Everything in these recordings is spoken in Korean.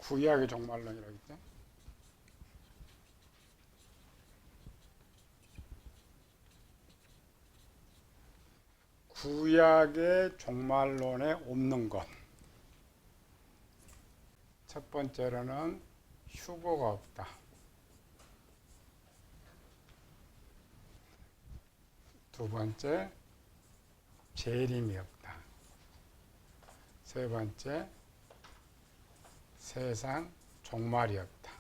구약의 종말론이라고 했죠. 구약의 종말론에 없는 것. 첫 번째로는 휴거가 없다. 두 번째, 재림이 없다. 세 번째, 세상 종말이 없다.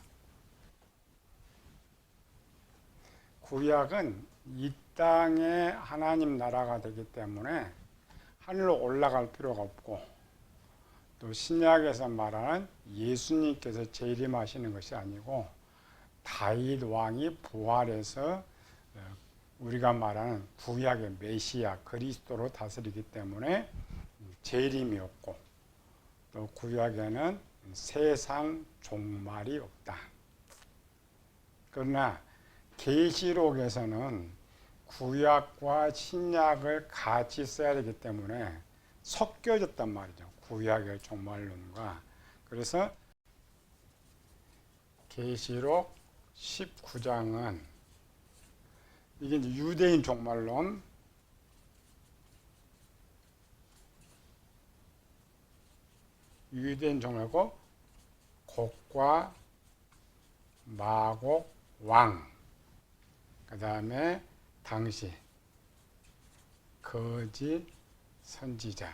구약은 이 땅에 하나님 나라가 되기 때문에 하늘로 올라갈 필요가 없고, 또 신약에서 말하는 예수님께서 재림하시는 것이 아니고 다윗 왕이 부활해서 우리가 말하는 구약의 메시아 그리스도로 다스리기 때문에 재림이 없고, 또 구약에는 세상 종말이 없다. 그러나 계시록에서는 구약과 신약을 같이 써야 되기 때문에 섞여졌단 말이죠. 구약의 종말론과. 그래서 계시록 19장은 이게 이제 유대인 종말론, 유대인 종말고 곡과 마곡 왕, 그 다음에 당시 거짓 선지자,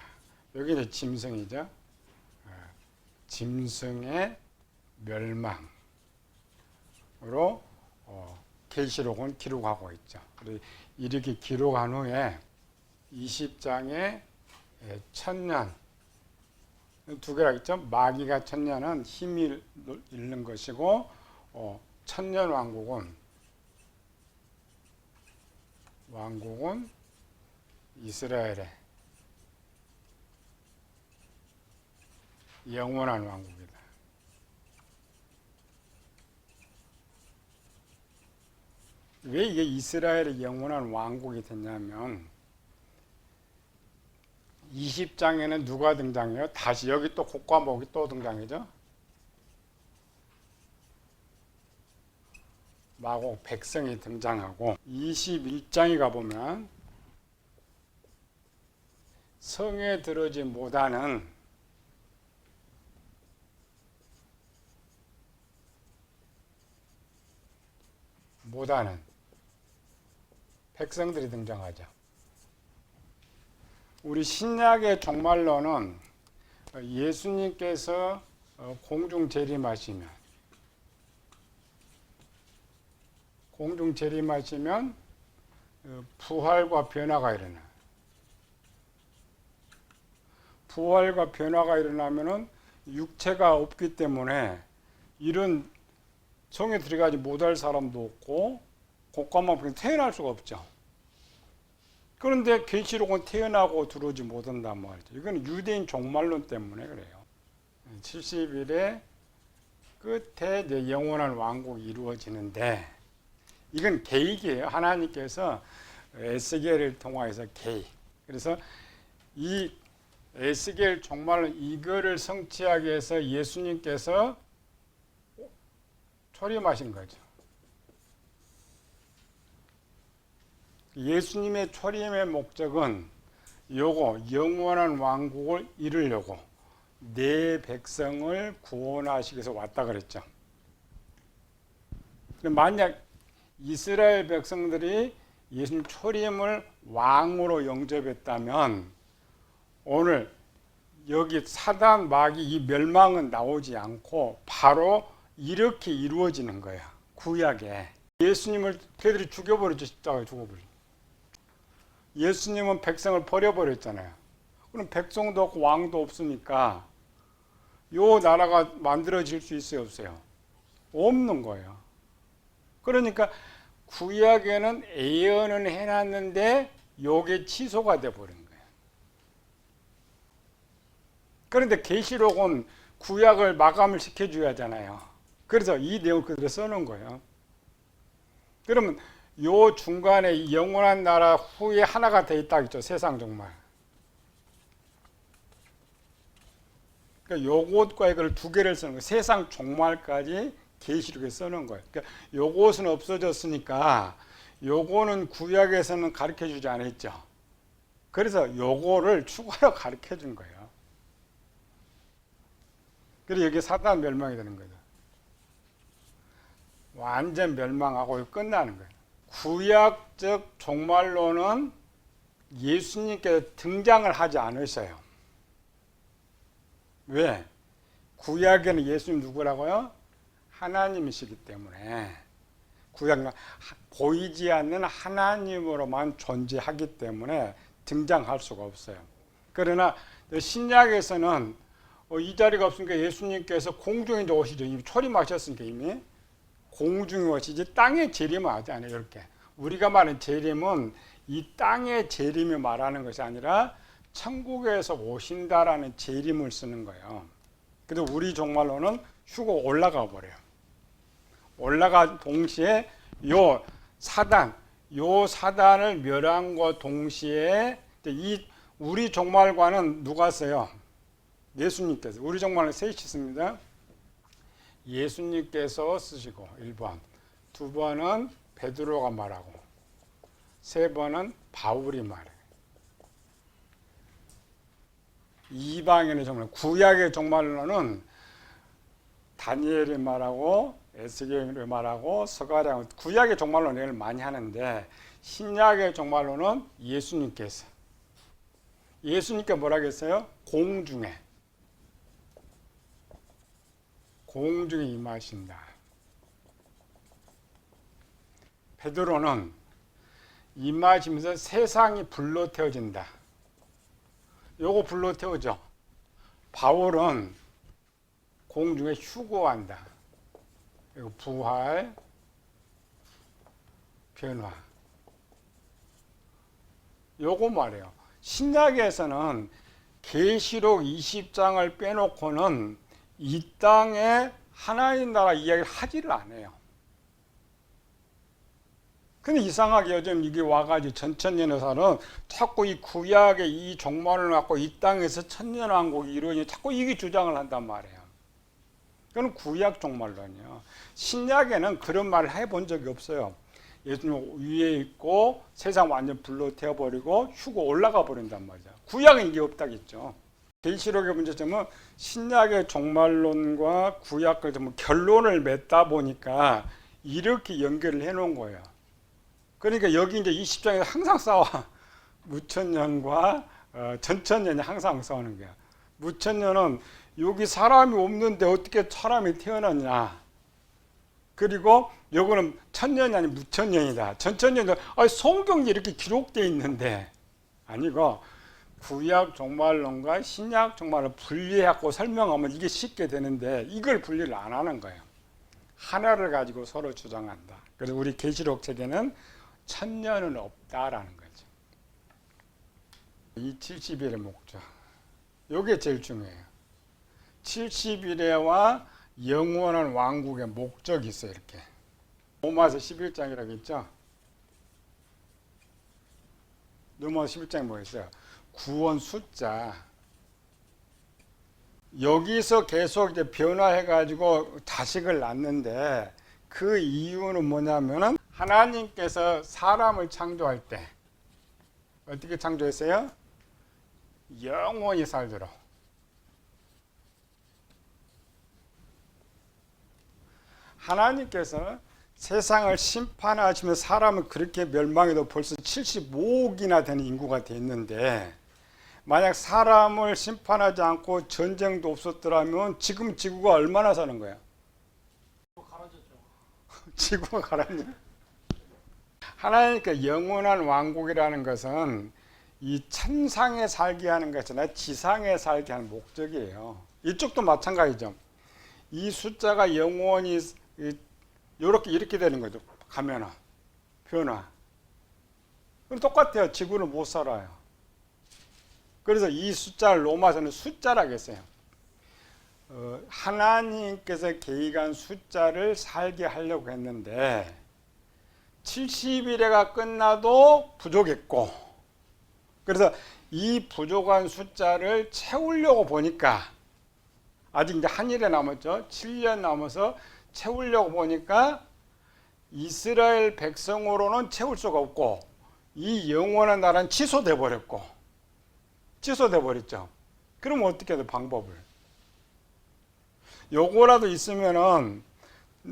여기는 짐승이죠. 짐승의 멸망으로 계시록은 기록하고 있죠. 이렇게 기록한 후에 20장에 천년, 두 개라 했죠. 마귀가 천년은 힘이 잃는 것이고, 천년 왕국은 이스라엘의 영원한 왕국이다. 왜 이게 이스라엘의 영원한 왕국이 됐냐면 20장에는 누가 등장해요? 다시 여기 또 곡과 목이 또 등장이죠. 마곡 백성이 등장하고 21장에 가보면 성에 들어오지 못하는 백성들이 등장하죠. 우리 신약의 종말론은 예수님께서 공중 재림하시면 부활과 변화가 일어나. 부활과 변화가 일어나면은 육체가 없기 때문에 이런 성에 들어가지 못할 사람도 없고 곡과만 태어날 수가 없죠. 그런데 계시록은 태어나고 들어오지 못한단 말이죠. 이건 유대인 종말론 때문에 그래요. 70일의 끝에 이제 영원한 왕국이 이루어지는데 이건 계획이에요. 하나님께서 에스겔을 통하여서 계획. 그래서 이 에스겔 종말론 이거를 성취하기 위해서 예수님께서 초림하신 거죠. 예수님의 초림의 목적은 요거 영원한 왕국을 이루려고 내 백성을 구원하시기 위해서 왔다 그랬죠. 만약 이스라엘 백성들이 예수님 초림을 왕으로 영접했다면 오늘 여기 사단 마귀 이 멸망은 나오지 않고 바로 이렇게 이루어지는 거야. 구약에 예수님을 걔들이 죽여버렸죠. 십자가에 죽어버렸죠. 예수님은 백성을 버려버렸잖아요. 그럼 백성도 없고 왕도 없으니까 요 나라가 만들어질 수 있어요, 없어요? 없는 거예요. 그러니까 구약에는 예언은 해놨는데 요게 취소가 돼버린 거예요. 그런데 계시록은 구약을 마감을 시켜줘야 하잖아요. 그래서 이 내용을 그대로 써놓은 거예요. 그러면 요 중간에 영원한 나라 후에 하나가 돼 있다 했죠. 세상 종말. 그러니까 요것과 이걸 두 개를 쓰는 거예요. 세상 종말까지 계시록에 써놓은 거예요. 그러니까 요것은 없어졌으니까 요거는 구약에서는 가르쳐 주지 않았죠. 그래서 요거를 추가로 가르쳐 준 거예요. 그래서 여기 사단 멸망이 되는 거죠. 완전 멸망하고 끝나는 거예요. 구약적 종말론은 예수님께서 등장을 하지 않으셔요. 왜? 구약에는 예수님 누구라고요? 하나님이시기 때문에 구약은 보이지 않는 하나님으로만 존재하기 때문에 등장할 수가 없어요. 그러나 신약에서는 이 자리가 없으니까 예수님께서 공중에 이제 오시죠. 이미 초림하셨으니까 이미 공중에 오시지 땅에 재림은 하지 않아요. 이렇게 우리가 말하는 재림은 이 땅의 재림이 말하는 것이 아니라 천국에서 오신다라는 재림을 쓰는 거예요. 그래서 우리 종말로는 휴고 올라가 버려요. 올라가 동시에 요 사단을 멸한과 동시에 이 우리 종말과는 누가 써요? 예수님께서. 우리 종말은 셋이 씁니다. 예수님께서 쓰시고 1번, 2번은 베드로가 말하고 3번은 바울이 말해요. 이방인의 종말, 구약의 종말로는 다니엘이 말하고 에스겔이 말하고 스가랴, 구약의 종말로는 얘기를 많이 하는데 신약의 종말로는 예수님께서 뭐라고 했어요? 공중에 임하신다. 베드로는 임하시면서 세상이 불로 태워진다. 요거 불로 태우죠. 바울은 공중에 휴거한다. 그리고 부활, 변화. 요거 말이에요. 신약에서는 계시록 20장을 빼놓고는 이 땅에 하나님 나라 이야기를 하지를 않아요. 근데 이상하게 요즘 이게 와가지고 전천년에서는 자꾸 이 구약의 이 종말을 갖고 이 땅에서 천년왕국이 이루어지니 자꾸 이게 주장을 한단 말이에요. 그건 구약 종말론이요. 신약에는 그런 말을 해본 적이 없어요. 예수님 위에 있고 세상 완전 불로 태워버리고 휴고 올라가 버린단 말이죠. 구약은 이게 없다겠죠. 계시록의 문제점은 신약의 종말론과 구약을 좀 결론을 맺다 보니까 이렇게 연결을 해놓은 거예요. 그러니까 여기 이제 20장에서 항상 싸워. 무천년과 전천년이 항상 싸우는 거야. 무천년은 여기 사람이 없는데 어떻게 사람이 태어났냐. 그리고 요거는 천년이 아닌 무천년이다. 전천년은 성경에 이렇게 기록되어 있는데 아니고 구약 종말론과 신약 종말론 분리하고 설명하면 이게 쉽게 되는데 이걸 분리를 안 하는 거예요. 하나를 가지고 서로 주장한다. 그래서 우리 계시록 책에는 천년은 없다라는 거죠. 이 70일의 목적. 이게 제일 중요해요. 70일에와 영원한 왕국의 목적이 있어요. 이렇게. 로마서 11장이라고 했죠. 로마서 11장에 뭐 있어요? 구원 숫자. 여기서 계속 이제 변화해가지고 자식을 낳는데 그 이유는 뭐냐면은 하나님께서 사람을 창조할 때 어떻게 창조했어요? 영원히 살도록. 하나님께서 세상을 심판하시면서 사람은 그렇게 멸망해도 벌써 75억이나 되는 인구가 됐는데 만약 사람을 심판하지 않고 전쟁도 없었더라면 지금 지구가 얼마나 사는 거야? 지구가 가라앉죠. 하나님께 영원한 왕국이라는 것은 이 천상에 살게 하는 것이 아니라 지상에 살게 하는 목적이에요. 이쪽도 마찬가지죠. 이 숫자가 영원히 이렇게 되는 거죠. 가면은 변화. 그럼 똑같아요. 지구는 못 살아요. 그래서 이 숫자를 로마서는 숫자라고 했어요. 하나님께서 계획한 숫자를 살게 하려고 했는데 70일에가 끝나도 부족했고 그래서 이 부족한 숫자를 채우려고 보니까 아직 이제 한 일에 남았죠. 7년 남아서 채우려고 보니까 이스라엘 백성으로는 채울 수가 없고 이 영원한 나라는 취소돼 버렸고 취소돼 버렸죠. 그럼 어떻게 해야 돼 방법을? 요거라도 있으면은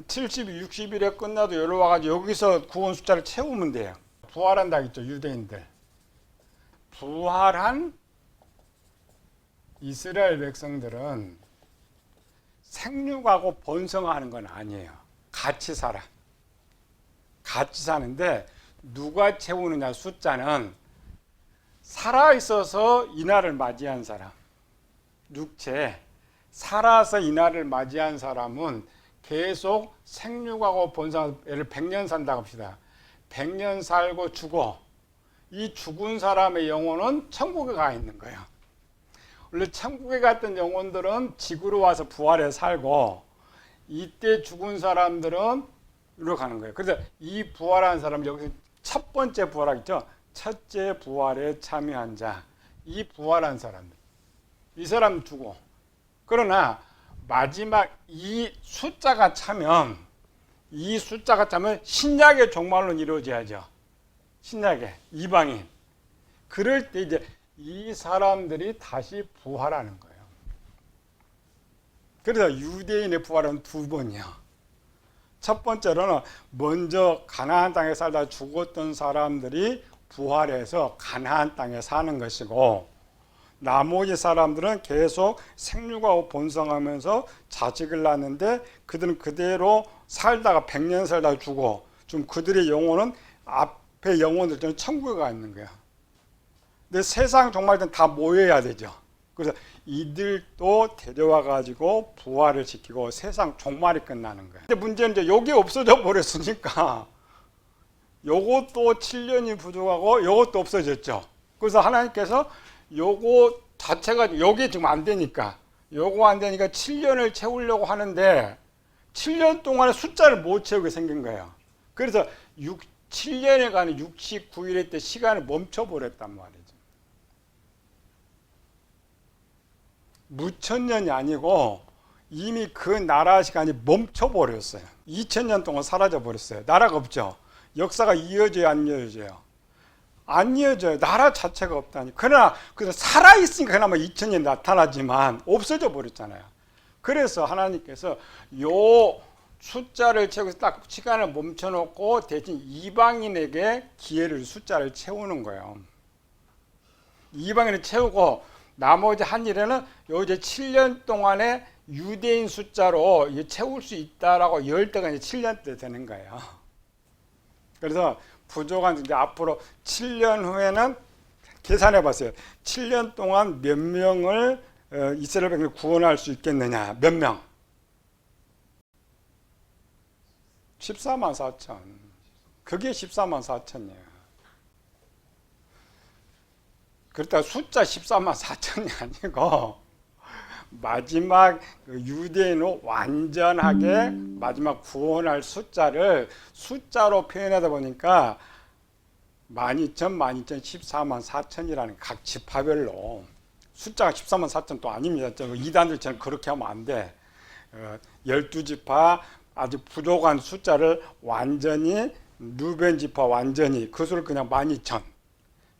70, 60일에 끝나도 여기로 와가지고 여기서 구원 숫자를 채우면 돼요. 부활한다 했죠 유대인들. 부활한 이스라엘 백성들은 생육하고 번성하는 건 아니에요. 같이 살아. 같이 사는데 누가 채우느냐 숫자는 살아있어서 이날을 맞이한 사람, 육체 살아서 이날을 맞이한 사람은 계속 생육하고 번성하고 예를 100년 산다고 합시다. 100년 살고 죽어. 이 죽은 사람의 영혼은 천국에 가 있는 거예요. 원래 천국에 갔던 영혼들은 지구로 와서 부활해 살고 이때 죽은 사람들은 이리로 가는 거예요. 그래서 이 부활한 사람 여기서 첫 번째 부활하겠죠. 첫째 부활에 참여한 자. 이 부활한 사람들. 이 사람 죽어. 그러나 마지막 이 숫자가 차면 신약의 종말론 이루어져야죠. 신약의 이방인. 그럴 때 이제 이 사람들이 다시 부활하는 거예요. 그래서 유대인의 부활은 두 번이요. 첫 번째로는 먼저 가나안 땅에 살다 죽었던 사람들이 부활해서 가나안 땅에 사는 것이고 나머지 사람들은 계속 생육하고 번성하면서 자식을 낳는데 그들은 그대로 살다가 100년 살다가 죽어. 좀 그들의 영혼은 앞에 영혼들처럼 천국에 가 있는 거야. 근데 세상 종말은 다 모여야 되죠. 그래서 이들도 데려와 가지고 부활을 시키고 세상 종말이 끝나는 거야. 근데 문제는 이제 요게 없어져 버렸으니까 요것도 7년이 부족하고 요것도 없어졌죠. 그래서 하나님께서 요거 자체가 요게 지금 안 되니까 요거 안 되니까 7년을 채우려고 하는데 7년 동안에 숫자를 못 채우게 생긴 거예요. 그래서 7년에 가는 69일에 때 시간을 멈춰버렸단 말이죠. 무천년이 아니고 이미 그 나라 시간이 멈춰버렸어요. 2000년 동안 사라져버렸어요. 나라가 없죠. 역사가 이어져요, 안 이어져요? 안 이어져요. 나라 자체가 없다니. 그러나 살아있으니까 그나마 2000년이 나타나지만 없어져 버렸잖아요. 그래서 하나님께서 요 숫자를 채우고 딱 시간을 멈춰놓고 대신 이방인에게 기회를 숫자를 채우는 거예요. 이방인을 채우고 나머지 한 일에는 요 이제 7년 동안에 유대인 숫자로 채울 수 있다라고 열 때가 이제 7년 때 되는 거예요. 그래서 부족한 이제 앞으로 7년 후에는 계산해 봤어요. 7년 동안 몇 명을 이스라엘 백성을 구원할 수 있겠느냐? 몇 명? 14만 4천. 그게 14만 4천이에요. 그렇다고 숫자 14만 4천이 아니고 마지막 유대인을 완전하게 마지막 구원할 숫자를 숫자로 표현하다 보니까 12,000, 12,000, 14만 4천이라는 각 지파별로 숫자가 14만 4천 또 아닙니다. 이단들처럼 그렇게 하면 안 돼. 12지파 아주 부족한 숫자를 완전히 루벤 지파 완전히 그 수를 그냥 12,000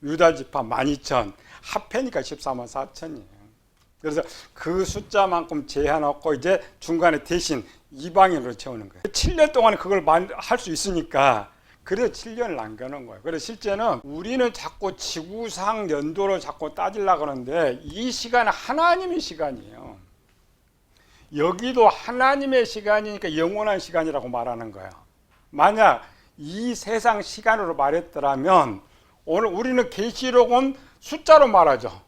유다 지파 12,000 합해니까 14만 4천이에요. 그래서 그 숫자만큼 제한없고 이제 중간에 대신 이방인으로 채우는 거예요. 7년 동안 그걸 할 수 있으니까 그래서 7년을 남겨놓은 거예요. 그래서 실제는 우리는 자꾸 지구상 연도를 자꾸 따지려고 하는데 이 시간은 하나님의 시간이에요. 여기도 하나님의 시간이니까 영원한 시간이라고 말하는 거예요. 만약 이 세상 시간으로 말했더라면 오늘 우리는 계시록은 숫자로 말하죠.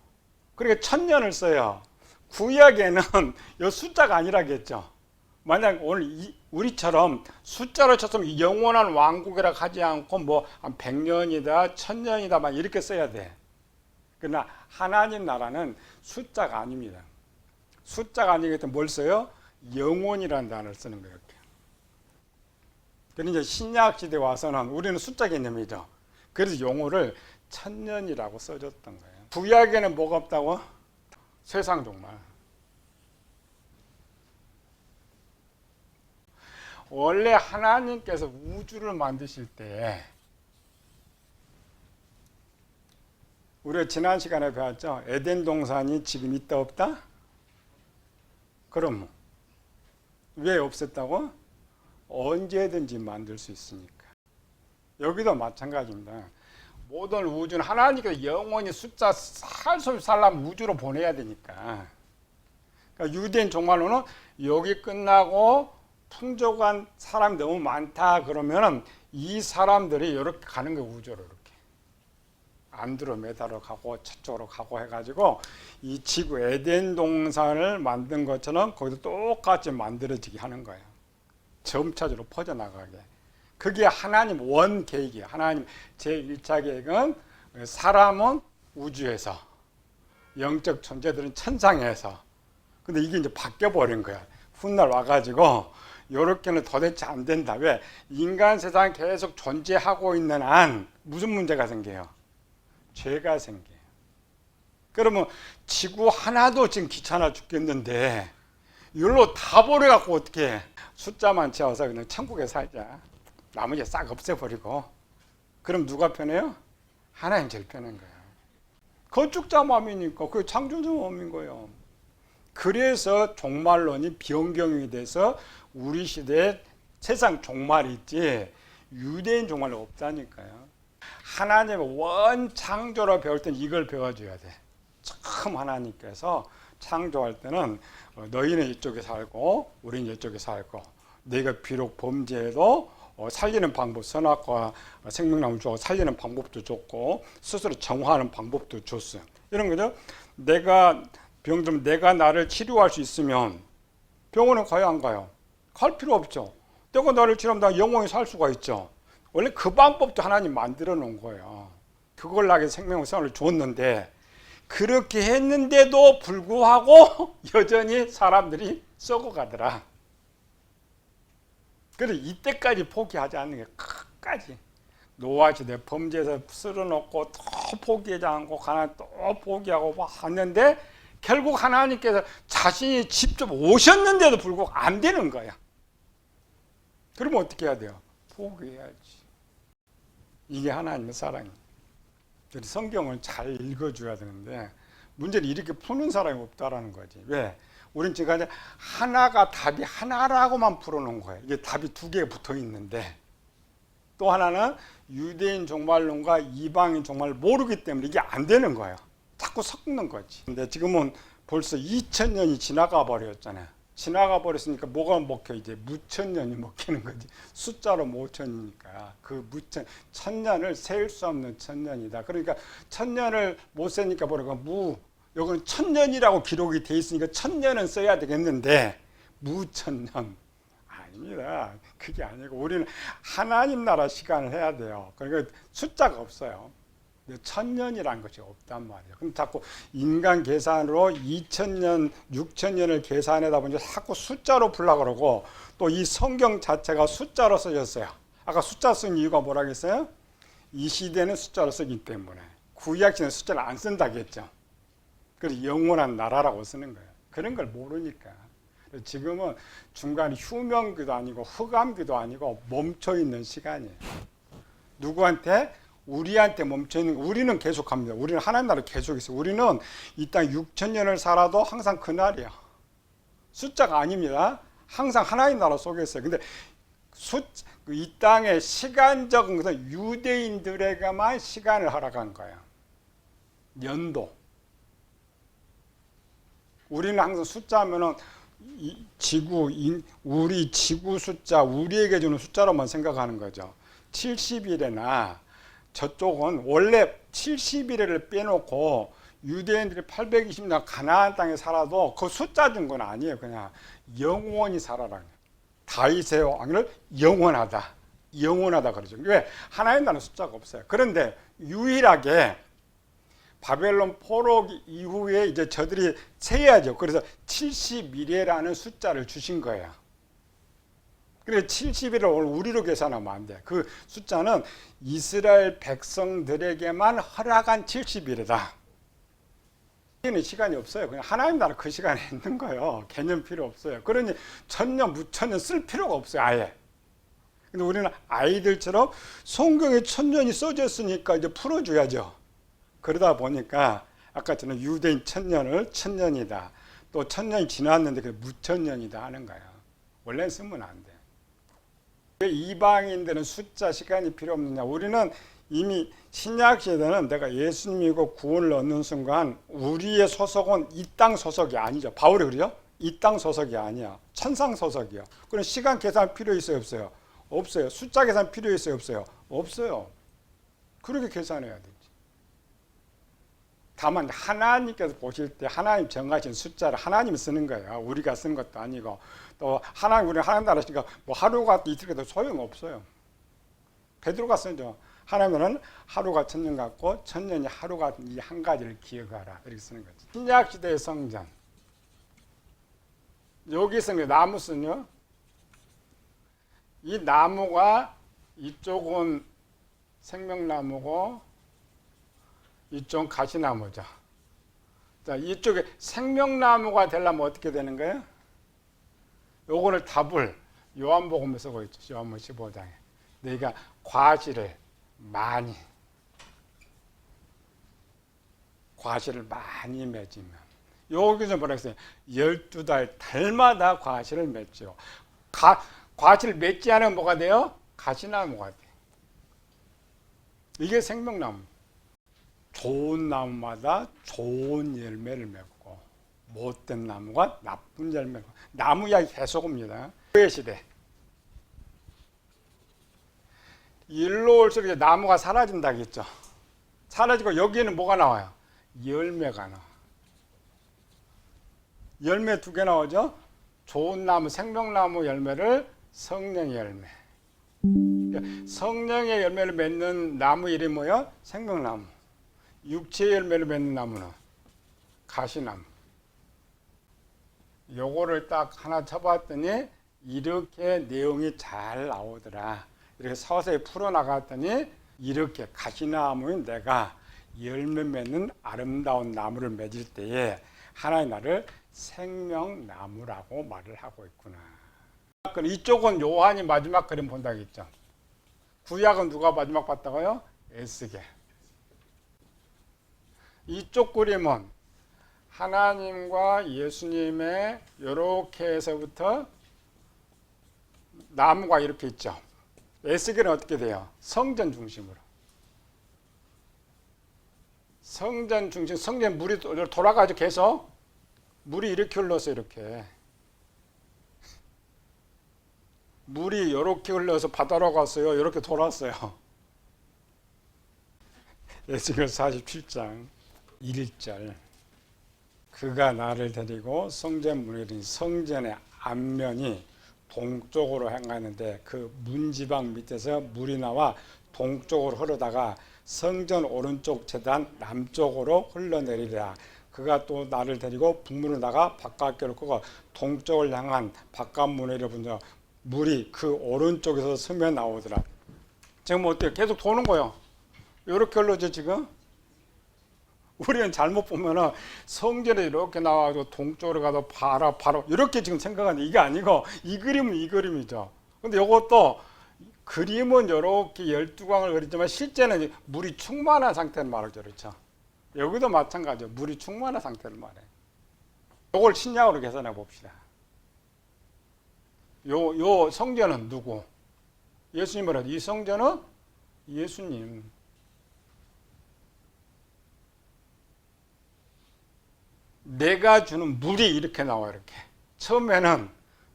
그러니까 1000년을 써요. 구약에는 이 숫자가 아니라겠죠. 만약 오늘 우리처럼 숫자로 쳤으면 영원한 왕국이라 하지 않고 뭐 100년이다, 1000년이다 막 이렇게 써야 돼. 그러나 하나님 나라는 숫자가 아닙니다. 숫자가 아니기 때문에 뭘 써요? 영혼이라는 단어를 쓰는 거예요. 그런데 이제 신약 시대 와서는 우리는 숫자 개념이죠. 그래서 용어를 1000년이라고 써줬던 거예요. 구약에는 뭐가 없다고? 세상 종말. 원래 하나님께서 우주를 만드실 때 우리가 지난 시간에 배웠죠. 에덴 동산이 지금 있다 없다? 그럼 왜 없었다고? 언제든지 만들 수 있으니까. 여기도 마찬가지입니다. 모든 우주는 하나님께서 영원히 숫자 살 수 살려면 우주로 보내야 되니까. 그러니까 유대인 종말론은 여기 끝나고 풍족한 사람이 너무 많다 그러면은 이 사람들이 이렇게 가는 거예요. 우주로 이렇게. 안드로메다로 가고 저쪽으로 가고 해가지고 이 지구 에덴 동산을 만든 것처럼 거기도 똑같이 만들어지게 하는 거예요. 점차적으로 퍼져나가게. 그게 하나님 원 계획이에요. 하나님 제1차 계획은 사람은 우주에서, 영적 존재들은 천상에서. 근데 이게 이제 바뀌어버린 거야. 훗날 와가지고 요렇게는 도대체 안 된다. 왜? 인간 세상이 계속 존재하고 있는 한 무슨 문제가 생겨요? 죄가 생겨요. 그러면 지구 하나도 지금 귀찮아 죽겠는데 이걸로 다 버려갖고 어떻게 숫자만 채워서 그냥 천국에 살자. 나머지 싹 없애버리고. 그럼 누가 편해요? 하나님 제일 편한 거예요. 건축자 마음이니까 그게 창조자 마음인 거예요. 그래서 종말론이 변경이 돼서 우리 시대에 세상 종말이 있지 유대인 종말은 없다니까요. 하나님의 원창조로 배울 때는 이걸 배워줘야 돼. 처음 하나님께서 창조할 때는 너희는 이쪽에 살고 우리는 이쪽에 살고 내가 비록 범죄해도 살리는 방법, 선악과 생명나무 주고 살리는 방법도 줬고 스스로 정화하는 방법도 줬어요. 이런 거죠. 내가 병들면 내가 나를 치료할 수 있으면 병원에 가야 안 가요? 갈 필요 없죠. 내가 나를 치료하면 나 영원히 살 수가 있죠. 원래 그 방법도 하나님 만들어 놓은 거예요. 그걸 나에게 생명성을 줬는데 그렇게 했는데도 불구하고 여전히 사람들이 썩어가더라. 그래서 이때까지 포기하지 않는 게 끝까지. 노아 시대 범죄에서 쓸어놓고 또 포기하지 않고 가나안 또 포기하고 왔는데 결국 하나님께서 자신이 직접 오셨는데도 불구하고 안 되는 거야. 그러면 어떻게 해야 돼요? 포기해야지. 이게 하나님의 사랑이에요. 성경을 잘 읽어줘야 되는데 문제는 이렇게 푸는 사람이 없다라는 거지. 왜? 우린 지금 하나가 답이 하나라고만 풀어놓은 거예요. 이게 답이 두 개 붙어 있는데 또 하나는 유대인 종말론과 이방인 종말을 모르기 때문에 이게 안 되는 거예요. 자꾸 섞는 거지. 근데 지금은 벌써 2000년이 지나가 버렸잖아요. 지나가 버렸으니까 뭐가 먹혀? 이제 무천년이 먹히는 거지. 숫자로 5000이니까 그 무천, 천년을 세울 수 없는 천년이다. 그러니까 천년을 못 세니까 뭐라고 여기는 천년이라고 기록이 돼 있으니까 천년은 써야 되겠는데 무천년 아닙니다. 그게 아니고 우리는 하나님 나라 시간을 해야 돼요. 그러니까 숫자가 없어요. 천년이란 것이 없단 말이에요. 그럼 자꾸 인간 계산으로 2000년, 6000년을 계산하다 보니 자꾸 숫자로 풀려고 그러고 또 이 성경 자체가 숫자로 써졌어요. 아까 숫자 쓴 이유가 뭐라고 했어요? 이 시대는 숫자로 쓰기 때문에. 구약 시대는 숫자를 안 쓴다고 했죠. 그래서 영원한 나라라고 쓰는 거예요. 그런 걸 모르니까. 지금은 중간에 휴명기도 아니고 흑암기도 아니고 멈춰있는 시간이에요. 누구한테? 우리한테 멈춰있는 거. 우리는 계속합니다. 우리는 하나님 나라 계속 있어요. 우리는 이 땅 6000년을 살아도 항상 그날이야. 숫자가 아닙니다. 항상 하나님 나라 속에 있어요. 근데 이 땅의 시간적인 것은 유대인들에게만 시간을 허락한 거예요. 연도. 우리는 항상 숫자면은 우리 지구 숫자, 우리에게 주는 숫자로만 생각하는 거죠. 70일에나 저쪽은 원래 70일을 빼놓고 유대인들이 820년 가나안 땅에 살아도 그 숫자 준 건 아니에요. 그냥 영원히 살아라. 다윗의 왕을 영원하다. 영원하다 그러죠. 왜? 하나님 나라는 숫자가 없어요. 그런데 유일하게 바벨론 포로 이후에 이제 저들이 세야죠. 그래서 70일이라는 숫자를 주신 거예요. 그래서 70일을 우리로 계산하면 안 돼. 그 숫자는 이스라엘 백성들에게만 허락한 70일이다. 는 시간이 없어요. 그냥 하나님 나라 그 시간에 있는 거예요. 개념 필요 없어요. 그러니 천년, 무천년 쓸 필요가 없어요. 아예. 근데 우리는 아이들처럼 성경에 천년이 써져 있으니까 이제 풀어줘야죠. 그러다 보니까 아까 저는 유대인 천년을 천년이다. 또 천년이 지났는데 그게 무천년이다 하는 거예요. 원래는 쓰면 안 돼. 왜 이방인들은 숫자 시간이 필요 없느냐? 우리는 이미 신약 시대는 내가 예수님이고 구원을 얻는 순간 우리의 소속은 이 땅 소속이 아니죠. 바울이 그러죠? 이 땅 소속이 아니야. 천상 소속이야. 그럼 시간 계산 필요 있어요, 없어요? 없어요. 숫자 계산 필요 있어요, 없어요? 없어요. 그렇게 계산해야 되지. 다만 하나님께서 보실 때 하나님 정하신 숫자를 하나님이 쓰는 거예요. 우리가 쓰는 것도 아니고 또 우리 하나님 나라시니까 뭐 하루가 이틀 가도 소용없어요. 베드로가 쓰죠. 하나님은 하루가 천년 같고 천년이 하루 같은 이 한 가지를 기억하라 이렇게 쓰는 거죠. 신약 시대의 성전 여기서 나무 쓰죠. 이 나무가 이쪽은 생명나무고 이쪽은 가시나무죠. 자, 이쪽에 생명나무가 되려면 어떻게 되는 거예요? 요거를 답을 요한복음에 쓰고 있죠. 요한복음 15장에. 너희가 과실을 많이 맺으면 여기서 뭐라 했어요? 12달 달마다 과실을 맺죠. 과실을 맺지 않으면 뭐가 돼요? 가시나무가 돼요. 이게 생명나무. 좋은 나무마다 좋은 열매를 맺고 못된 나무가 나쁜 열매를 맺고 나무 이야기 계속 옵니다. 교회 시대. 일로 올수록 이제 나무가 사라진다겠죠. 사라지고 여기에는 뭐가 나와요? 열매가 나와. 열매 2개 나오죠. 좋은 나무, 생명나무 열매를 성령의 열매. 그러니까 성령의 열매를 맺는 나무 이름이 뭐예요? 생명나무. 육체의 열매를 맺는 나무는 가시나무. 요거를 딱 하나 쳐봤더니 이렇게 내용이 잘 나오더라. 이렇게 서서히 풀어나갔더니 이렇게 가시나무인 내가 열매 맺는 아름다운 나무를 맺을 때에 하나님 나를 생명나무라고 말을 하고 있구나. 이쪽은 요한이 마지막 그림 본다고 했죠. 구약은 누가 마지막 봤다고요? 에스겔. 이쪽 그림은 하나님과 예수님의 이렇게 해서부터 나무가 이렇게 있죠. 에스겔은 어떻게 돼요? 성전 중심으로. 성전 중심, 성전 물이 돌아가지고 계속 물이 이렇게 흘러서 이렇게. 물이 이렇게 흘러서 바다로 갔어요. 이렇게 돌았어요. 에스겔 47장 1절. 그가 나를 데리고 성전 문에 이르니 성전의 앞면이 동쪽으로 향하는데 그 문지방 밑에서 물이 나와 동쪽으로 흐르다가 성전 오른쪽 제단 남쪽으로 흘러내리리라. 그가 또 나를 데리고 북문을 나가 바깥길을 끄고 동쪽을 향한 바깥문에 이르러 물이 그 오른쪽에서 스며 나오더라. 지금 어때요? 계속 도는 거예요. 이렇게 흘러져 지금. 우리는 잘못 보면은 성전에 이렇게 나와가지고 동쪽으로 가도 바로 이렇게 지금 생각하는데 이게 아니고 이 그림은 이 그림이죠. 근데 이것도 그림은 이렇게 12광을 그리지만 실제는 물이 충만한 상태를 말하죠. 그렇죠? 여기도 마찬가지죠. 물이 충만한 상태를 말해. 이걸 신약으로 계산해 봅시다. 요 성전은 누구? 예수님이라. 이 성전은 예수님. 내가 주는 물이 이렇게 나와. 이렇게 처음에는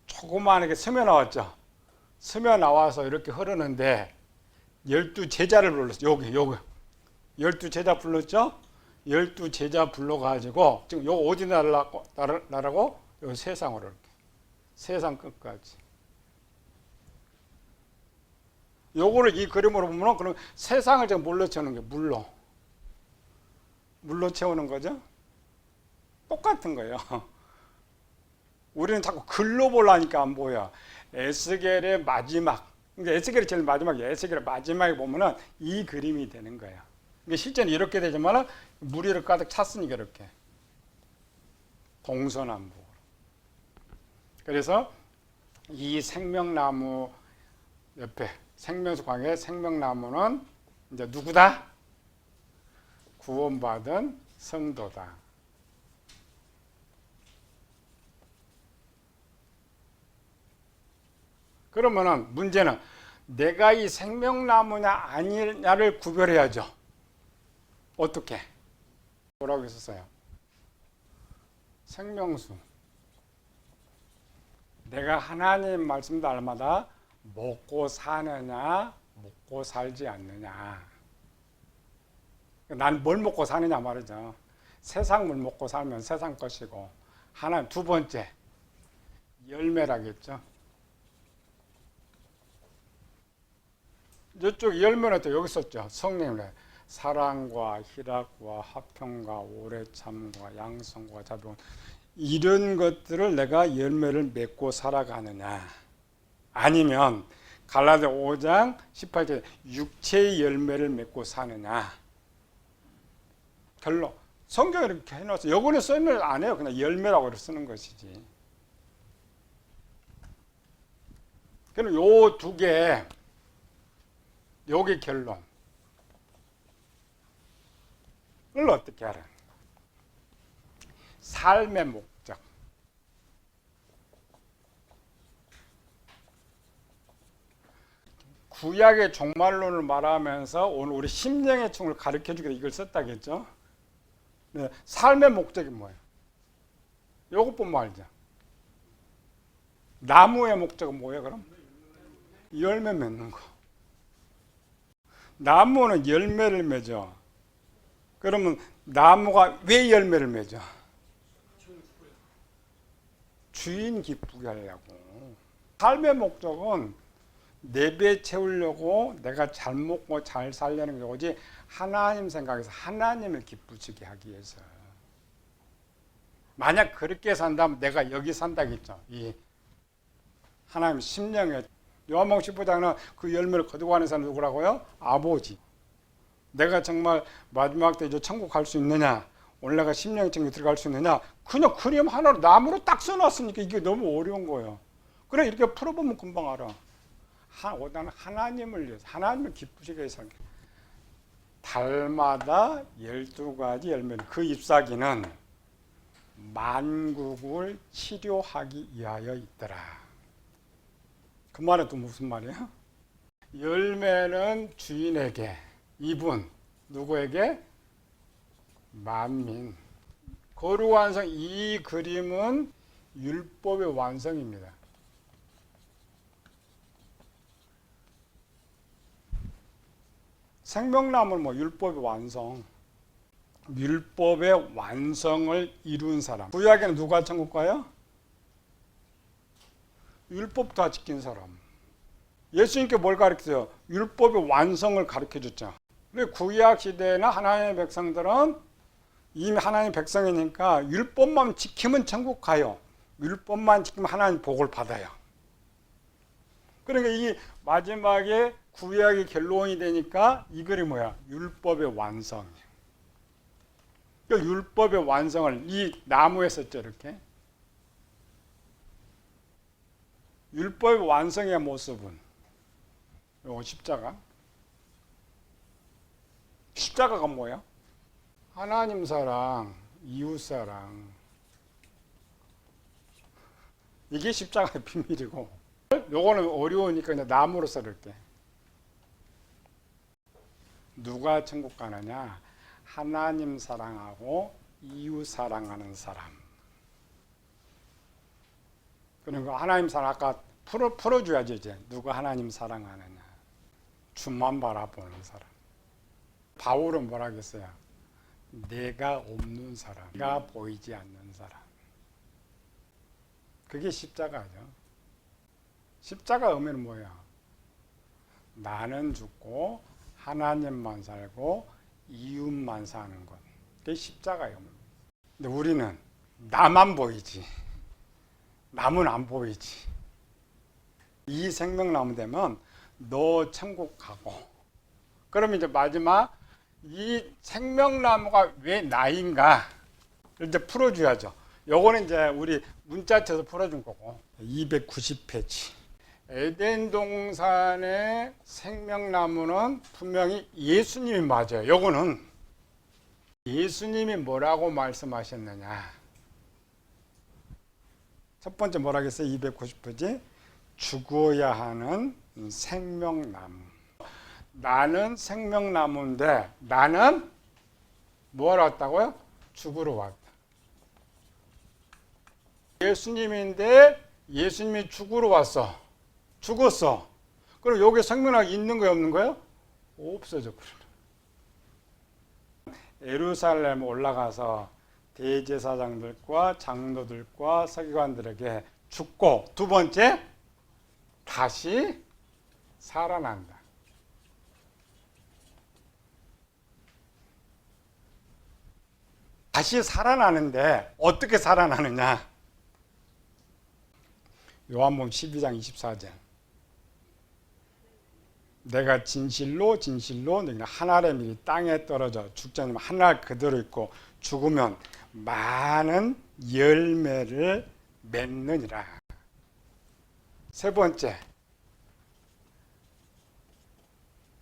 조그마하게 스며 나왔죠. 스며 나와서 이렇게 흐르는데 12제자를 불렀어. 여기 12제자 불렀죠. 12제자 불러가지고 지금 요 어디 나라고? 요 세상으로 이렇게 세상 끝까지. 요거를 이 그림으로 보면 그럼 세상을 지금 물로 채우는 게 물로 채우는 거죠. 똑같은 거예요. 우리는 자꾸 글로 보려니까 안 보여. 에스겔의 마지막. 그러니까 에스겔이 제일 마지막이에요. 에스겔의 마지막에 보면은 이 그림이 되는 거예요. 그러니까 실제는 이렇게 되지만 물이 가득 찼으니까 이렇게. 동서남북으로. 그래서 이 생명나무 옆에 생명수광의 생명나무는 이제 누구다? 구원받은 성도다. 그러면은 문제는 내가 이 생명나무냐 아니냐를 구별해야죠. 어떻게? 뭐라고 했었어요? 생명수. 내가 하나님 말씀 날마다 먹고 사느냐, 먹고 살지 않느냐. 난 뭘 먹고 사느냐 말이죠. 세상 물 먹고 살면 세상 것이고, 하나 두 번째 열매라겠죠. 이쪽 열매는 또 여기 썼죠. 성령의 사랑과 희락과 화평과 오래참과 양성과 자비와 이런 것들을 내가 열매를 맺고 살아가느냐, 아니면 갈라디아 5장 18절 육체의 열매를 맺고 사느냐. 결론. 성경에 이렇게 해놨어요. 여기는 써있는 안 해요. 그냥 열매라고 쓰는 것이지. 그럼 요 두 개, 요게 결론. 이걸 어떻게 알아? 삶의 목적. 구약의 종말론을 말하면서 오늘 우리 심령의 층을 가르쳐주기 이걸 썼다겠죠? 네, 삶의 목적이 뭐예요? 요것 보면 알죠? 나무의 목적은 뭐예요, 그럼? 열매 맺는 거. 나무는 열매를 맺어. 그러면 나무가 왜 열매를 맺어? 주인 기쁘게 하려고. 삶의 목적은 내 배 채우려고 내가 잘 먹고 잘 살려는 거지, 하나님 생각해서 하나님을 기쁘시게 하기 위해서. 만약 그렇게 산다면 내가 여기 산다겠죠. 이 하나님 심령에. 요한복음 15장은 그 열매를 거두고 가는 사람 누구라고요? 아버지. 내가 정말 마지막 때 이제 천국 갈 수 있느냐, 오늘 내가 심령의 천국에 들어갈 수 있느냐, 그냥 그림 하나로 나무로 딱 써놨으니까 이게 너무 어려운 거예요. 그래 이렇게 풀어보면 금방 알아. 나는 하나님을 위해서, 하나님을 기쁘시게 해서. 달마다 12가지 열매는, 그 잎사귀는 만국을 치료하기 위하여 있더라. 그 말은 또 무슨 말이에요? 열매는 주인에게, 잎은 누구에게? 만민. 거룩 완성. 이 그림은 율법의 완성입니다. 생명나무는 뭐 율법의 완성. 율법의 완성을 이룬 사람. 구약에는 누가 천국 가요? 율법 다 지킨 사람. 예수님께 뭘 가르쳤어요? 율법의 완성을 가르쳐줬죠. 근데 구약 시대나 하나님의 백성들은 이미 하나님의 백성이니까 율법만 지키면 천국 가요. 율법만 지키면 하나님 복을 받아요. 그러니까 이 마지막에 구약의 결론이 되니까 이 글이 뭐야? 율법의 완성. 그러니까 율법의 완성을 이 나무에 썼죠, 이렇게. 율법의 완성의 모습은 요 십자가. 십자가가 뭐야? 하나님 사랑, 이웃 사랑. 이게 십자가의 비밀이고, 요거는 어려우니까 그냥 나무로 써볼게. 누가 천국 가느냐? 하나님 사랑하고 이웃 사랑하는 사람. 그러니까 하나님 사랑 아까 풀어줘야지 이제. 누가 하나님 사랑하느냐? 주만 바라보는 사람. 바울은 뭐라 하겠어요? 내가 없는 사람, 내가 보이지 않는 사람. 그게 십자가죠. 십자가 의미는 뭐야? 나는 죽고 하나님만 살고 이웃만 사는 것. 그게 십자가예요. 근데 우리는 나만 보이지, 남은 안 보이지. 이 생명나무 되면 너 천국 가고. 그러면 이제 마지막 이 생명나무가 왜 나인가? 이제 풀어줘야죠. 요거는 이제 우리 문자쳐서 풀어준 거고. 290페이지. 에덴 동산의 생명나무는 분명히 예수님이 맞아요. 요거는 예수님이 뭐라고 말씀하셨느냐. 첫 번째 뭐라고 했어요? 290페이지. 죽어야 하는 생명나무. 나는 생명나무인데 나는 뭐하러 왔다고요? 죽으러 왔다. 예수님인데 예수님이 죽으러 왔어. 죽었어. 그럼 여기 생명나무 있는 거예요? 없는 거예요? 없어져. 예루살렘 올라가서 대제사장들과 장로들과 서기관들에게 죽고 두 번째 다시 살아난다. 다시 살아나는데 어떻게 살아나느냐? 요한복음 12장 24절. 내가 진실로 하늘의 밀이 땅에 떨어져 죽지 않으면 하늘 그대로 있고 죽으면 많은 열매를 맺느니라. 세 번째,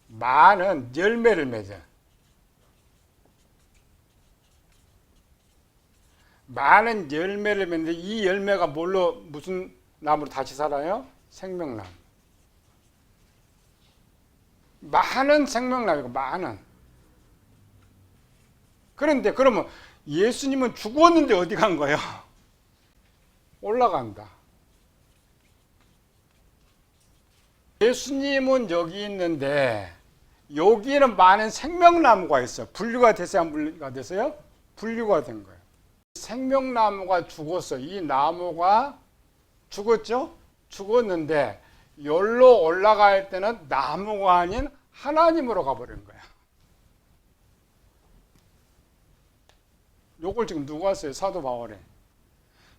많은 열매를 맺어. 많은 열매를 맺는데 이 열매가 뭘로 무슨 나무로 다시 살아요? 생명나무. 많은 생명나무고 많은. 그런데 그러면 예수님은 죽었는데 어디 간 거예요? 올라간다. 예수님은 여기 있는데 여기에는 많은 생명나무가 있어요. 분류가 됐어요? 안 분류가 됐어요? 분류가 된 거예요. 생명나무가 죽었어. 이 나무가 죽었죠? 죽었는데 여기로 올라갈 때는 나무가 아닌 하나님으로 가버린 거야. 요걸 지금 누가 써요? 사도 바울이.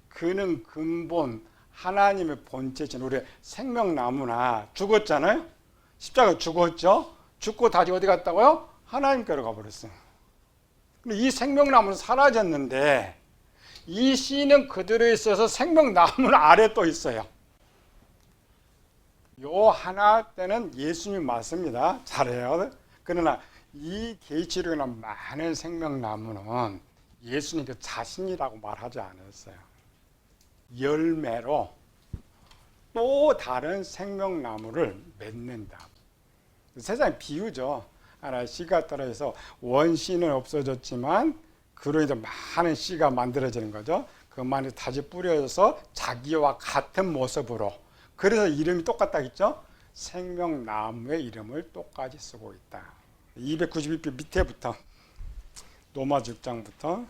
그는 근본 하나님의 본체신 우리 생명나무나 죽었잖아요? 십자가 죽었죠? 죽고 다시 어디 갔다고요? 하나님께로 가버렸어요. 근데 이 생명나무는 사라졌는데 이 씨는 그대로 있어서 생명나무는 아래 또 있어요. 요 하나 때는 예수님 맞습니다. 잘해요. 그러나 이 계시로 인한 많은 생명나무는 예수님 그 자신이라고 말하지 않았어요. 열매로 또 다른 생명나무를 맺는다. 세상에 비유죠. 하나 씨가 떨어져서 원씨는 없어졌지만 그로 인해 많은 씨가 만들어지는 거죠. 그만이 다시 뿌려져서 자기와 같은 모습으로. 그래서 이름이 똑같다겠죠. 생명나무의 이름을 똑같이 쓰고 있다. 292표 밑에부터 로마 6장부터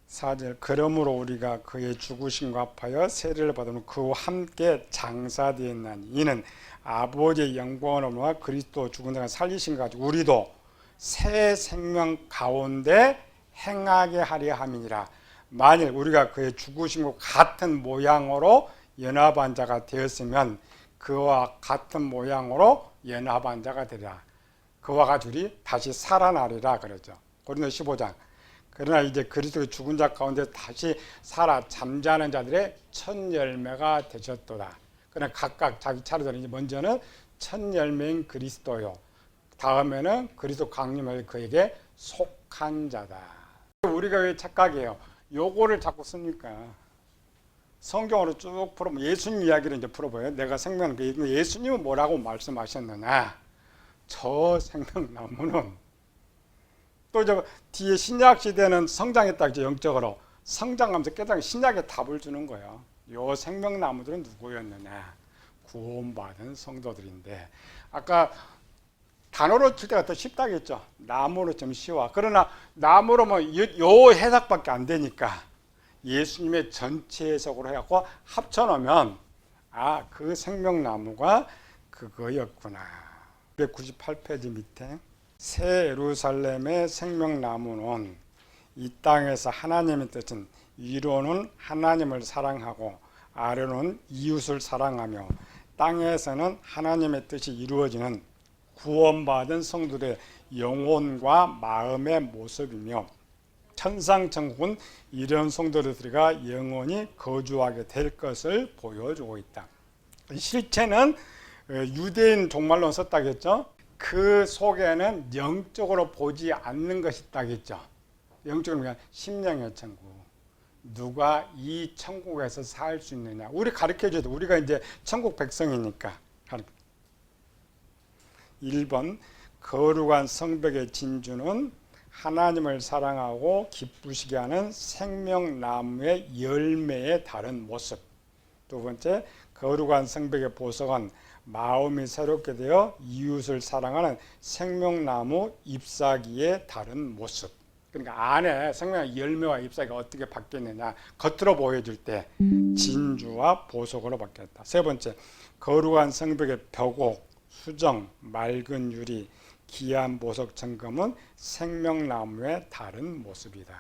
4절. 그러므로 우리가 그의 죽으심과 합하여 세례를 받으면 그와 함께 장사되었나니 이는 아버지의 영광으로와 그리스도 죽은 자가 살리신 것 같이 우리도 새 생명 가운데 행하게 하려 함이니라. 만일 우리가 그의 죽으심과 같은 모양으로 연합한 자가 되었으면 그와 같은 모양으로 연합한 자가 되리라. 그와 같이 우리 다시 살아나리라 그러죠. 고린도 15장. 그러나 이제 그리스도의 죽은 자 가운데 다시 살아 잠자는 자들의 첫 열매가 되셨도다. 그러나 각각 자기 차례대로 이제 먼저는 첫 열매인 그리스도요. 다음에는 그리스도 강림을 그에게 속한 자다. 우리가 왜 착각해요? 요거를 자꾸 씁니까? 성경으로 쭉 풀어보면 예수님 이야기를 이제 풀어봐요. 내가 생명은 예수님은 뭐라고 말씀하셨느냐? 저 생명나무는 또 이제 뒤에 신약 시대는 성장했다 이제 영적으로 성장하면서 깨닫는 신약의 답을 주는 거예요. 요 생명나무들은 누구였느냐? 구원받은 성도들인데 아까 단어로 칠 때가 더 쉽다겠죠. 나무로 좀 쉬워. 그러나 나무로 뭐 요 해석밖에 안 되니까 예수님의 전체 해석으로 해갖고 합쳐놓으면 아, 그 생명나무가 그거였구나. 198페이지 밑에 새 예루살렘의 생명나무는 이 땅에서 하나님의 뜻은 위로는 하나님을 사랑하고 아래로는 이웃을 사랑하며 땅에서는 하나님의 뜻이 이루어지는 구원받은 성도들의 영혼과 마음의 모습이며 천상천국은 이런 성도들이 영원히 거주하게 될 것을 보여주고 있다. 실체는 유대인 종말론 썼다겠죠. 그 속에는 영적으로 보지 않는 것이 있다겠죠. 영적으로 그냥 심령의 천국. 누가 이 천국에서 살 수 있느냐. 우리 가르쳐줘도 우리가 이제 천국 백성이니까. 1번 거룩한 성벽의 진주는 하나님을 사랑하고 기쁘시게 하는 생명나무의 열매에 다른 모습. 두 번째, 거룩한 성벽의 보석은 마음이 새롭게 되어 이웃을 사랑하는 생명나무 잎사귀의 다른 모습. 그러니까 안에 생명의 열매와 잎사귀가 어떻게 바뀌었느냐. 겉으로 보여줄 때 진주와 보석으로 바뀌었다. 세 번째, 거룩한 성벽의 벽옥, 수정, 맑은 유리, 귀한 보석 점검은 생명나무의 다른 모습이다.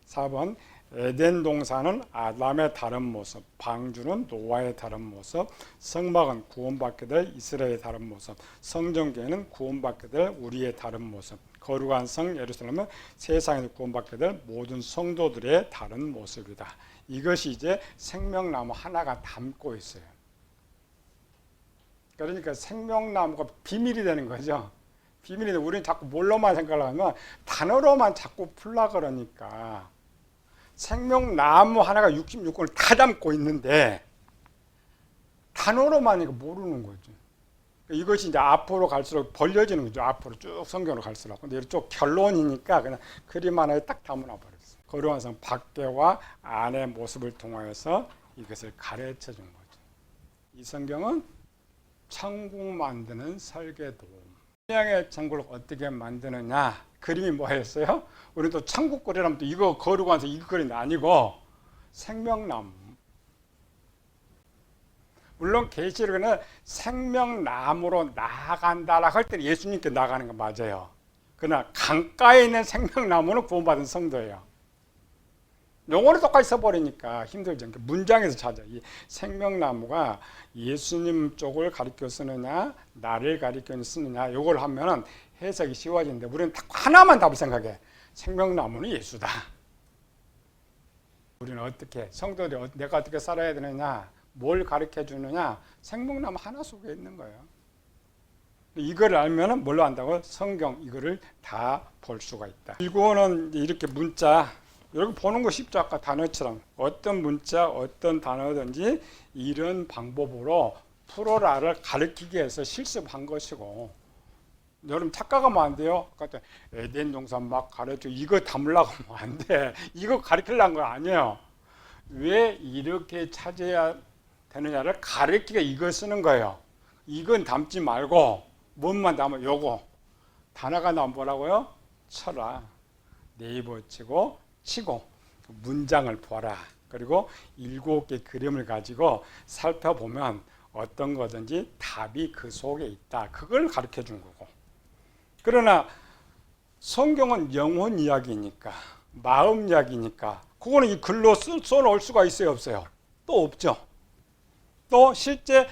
4번, 에덴 동산은 아담의 다른 모습, 방주는 노아의 다른 모습, 성막은 구원받게 될 이스라엘의 다른 모습, 성전교회는 구원받게 될 우리의 다른 모습, 거룩한 성 예루살렘은 세상에서 구원받게 될 모든 성도들의 다른 모습이다. 이것이 이제 생명나무 하나가 담고 있어요. 그러니까 생명나무가 비밀이 되는 거죠. 비밀이 되는, 우리는 자꾸 뭘로만 생각을 하면 단어로만 자꾸 풀라 그러니까 생명나무 하나가 66권을 다 담고 있는데 단어로만 이거 모르는 거죠. 이것이 이제 앞으로 갈수록 벌려지는 거죠. 앞으로 쭉 성경으로 갈수록. 근데 이쪽 결론이니까 그냥 그림 하나에 딱 담아놔 버렸어요. 거룩한 성 밖에와 안의 모습을 통하여서 이것을 가르쳐 준 거죠. 이 성경은 천국 만드는 설계도. 신앙의 천국을 어떻게 만드느냐. 그림이 뭐였어요? 우리 또 천국 그리라면 또 이거 거룩한 성 이거 그리는 게 아니고 생명나무. 물론 계시록에는 생명나무로 나아간다라고 할 때는 예수님께 나가는 거 맞아요. 그러나 강가에 있는 생명나무는 구원받은 성도예요. 용어를 똑같이 써버리니까 힘들죠. 문장에서 찾아. 이 생명나무가 예수님 쪽을 가리켜 쓰느냐, 나를 가리켜 쓰느냐, 요걸 하면은 해석이 쉬워지는데 우리는 딱 하나만 답을 생각해. 생명나무는 예수다. 우리는 어떻게, 성도들이 내가 어떻게 살아야 되느냐, 뭘 가르쳐 주느냐, 생명나무 하나 속에 있는 거예요. 이걸 알면은 뭘로 안다고? 성경 이거를 다 볼 수가 있다. 이거는 이렇게 문자 여러분 보는 거 쉽죠. 아까 단어처럼 어떤 문자, 어떤 단어든지 이런 방법으로 풀어라를 가르치기 위해서 실습한 것이고, 여러분 착각하면 안 돼요. 아까 에덴 동산 막 가르쳐 이거 담으려고 하면 안 돼. 이거 가르치려는 거 아니에요. 왜 이렇게 찾아야 되느냐를 가르치기가 이걸 쓰는 거예요. 이건 담지 말고 뭔만 담아. 요거 단어가 나오면 뭐라고요? 쳐라. 네이버 치고 문장을 보라. 그리고 7개 그림을 가지고 살펴보면 어떤 거든지 답이 그 속에 있다. 그걸 가르쳐 준 거고. 그러나 성경은 영혼 이야기니까, 마음 이야기니까 그거는 이 글로 써놓을 수가 있어요, 없어요? 또 없죠. 또 실제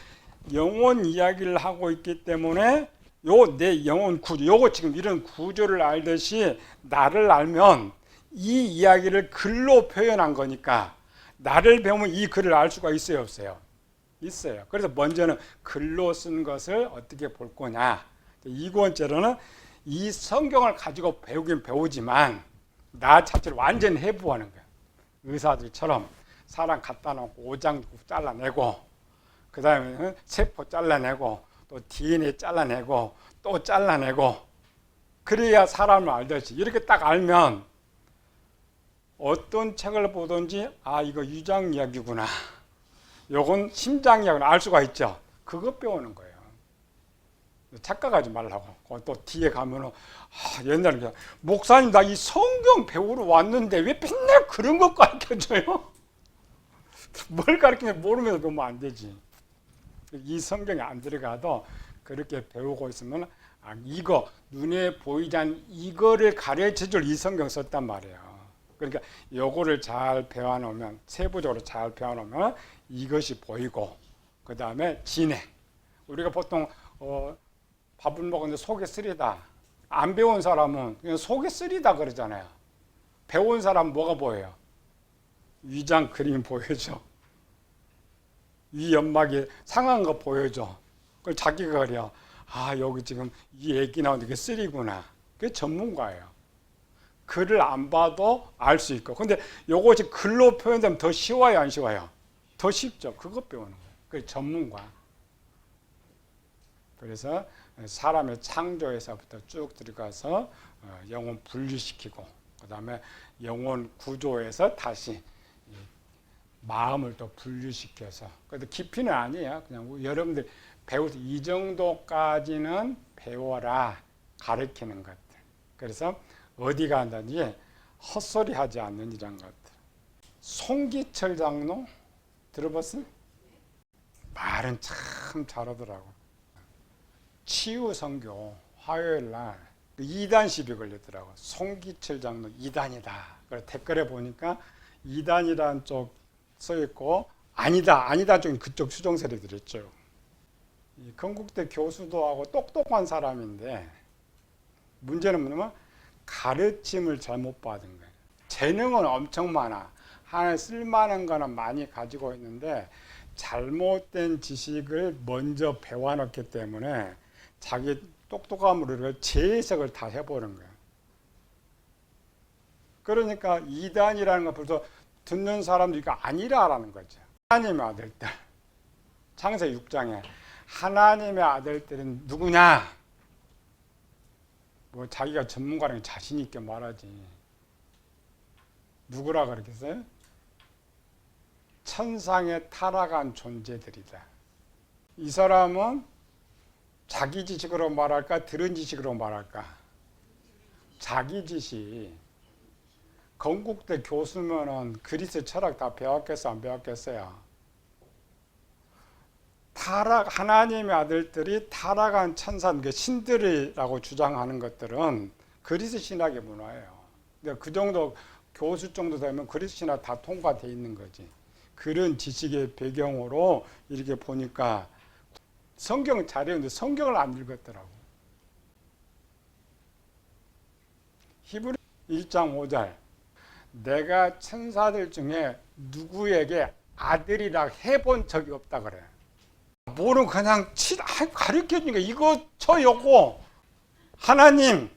영혼 이야기를 하고 있기 때문에 요 내 영혼 구조, 요거 지금 이런 구조를 알듯이 나를 알면 이 이야기를 글로 표현한 거니까 나를 배우면 이 글을 알 수가 있어요, 없어요? 있어요. 그래서 먼저는 글로 쓴 것을 어떻게 볼 거냐. 2번째로는 이 성경을 가지고 배우긴 배우지만 나 자체를 완전히 해부하는 거예요. 의사들처럼 사람 갖다 놓고 오장 잘라내고, 그 다음에 세포 잘라내고, 또 DNA 잘라내고, 또 잘라내고, 그래야 사람을 알듯이 이렇게 딱 알면 어떤 책을 보든지 아 이거 유장 이야기구나, 요건 심장 이야기구나 알 수가 있죠. 그거 배우는 거예요. 착각하지 말라고. 또 뒤에 가면은 옛날에 그냥, 목사님 나 이 성경 배우러 왔는데 왜 맨날 그런 것 가르쳐줘요? 뭘 가르치는지 모르면서 배우면 안 되지. 이 성경에 안 들어가도 그렇게 배우고 있으면 이거 눈에 보이지 않는 이거를 가르쳐줄 이 성경 썼단 말이에요. 그러니까 요거를 잘 배워놓으면, 세부적으로 잘 배워놓으면 이것이 보이고, 그 다음에 진행. 우리가 보통 밥을 먹었는데 속이 쓰리다. 안 배운 사람은 그냥 속이 쓰리다 그러잖아요. 배운 사람 뭐가 보여요? 위장 그림이 보여줘. 위 연막이 상한 거 보여줘. 그걸 자기가 그려. 아, 여기 지금 이 얘기 나오는데 이게 쓰리구나. 그게 전문가예요. 글을 안 봐도 알 수 있고. 근데 요것이 글로 표현되면 더 쉬워요, 안 쉬워요? 더 쉽죠. 그거 배우는 거예요. 그게 전문가. 그래서 사람의 창조에서부터 쭉 들어가서 영혼 분리시키고, 그 다음에 영혼 구조에서 다시 마음을 또 분리시켜서, 그래도 깊이는 아니에요. 그냥 여러분들 배울 때 이 정도까지는 배워라 가르치는 것들. 그래서 어디가 한다든지 헛소리 하지 않는 이런 것들. 송기철 장로 들어봤어요? 말은 참 잘하더라고. 치유 선교 화요일 날 2단 시비 걸렸더라고. 송기철 장로 2단이다. 그래서 댓글에 보니까 2단이라는 쪽 써 있고 아니다 쪽은 그쪽 수정세를 들었죠. 이 건국대 교수도 하고 똑똑한 사람인데 문제는 뭐냐면 가르침을 잘못 받은 거예요. 재능은 엄청 많아. 하나 쓸만한 거는 많이 가지고 있는데 잘못된 지식을 먼저 배워놨기 때문에 자기 똑똑함으로 재해석을 다 해보는 거예요. 그러니까 이단이라는 거 벌써 듣는 사람도 이거 아니라라는 거죠. 하나님의 아들들. 창세기 6장에 하나님의 아들들은 누구냐? 뭐 자기가 전문가라는 자신 있게 말하지. 누구라 그러겠어요? 천상에 타락한 존재들이다. 이 사람은 자기 지식으로 말할까? 들은 지식으로 말할까? 자기 지식. 건국대 교수면은 그리스 철학 다 배웠겠어, 안 배웠겠어요? 타락, 하나님의 아들들이 타락한 천사, 신들이라고 주장하는 것들은 그리스 신학의 문화예요. 근데 그 정도 교수 정도 되면 그리스 신학 다 통과돼 있는 거지. 그런 지식의 배경으로 이렇게 보니까 성경 잘 읽는데 성경을 안 읽었더라고. 히브리 1장 5절. 내가 천사들 중에 누구에게 아들이라 해본 적이 없다 그래. 뭐는 그냥 가르쳐주니까 이거 저 요거 하나님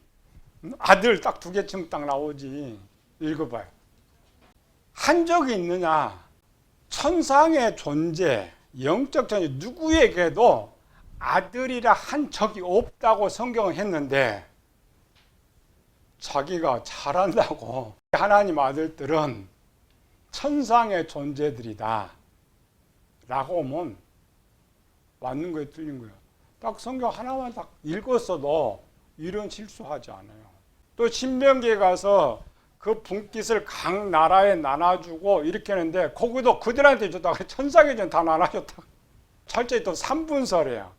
아들 딱 두 개쯤 딱 나오지. 읽어봐요. 한 적이 있느냐? 천상의 존재, 영적 존재 누구에게도 아들이라 한 적이 없다고 성경은 했는데 자기가 잘한다고 하나님 아들들은 천상의 존재들이다 라고 하면 맞는 거에 틀린 거예요. 딱 성경 하나만 딱 읽었어도 이런 실수하지 않아요. 또 신명기에 가서 그 분깃을 각 나라에 나눠주고 이렇게 하는데 거기도 그들한테 줬다가 천상의 존재 다 나눠줬다. 철저히 또 3분설이에요.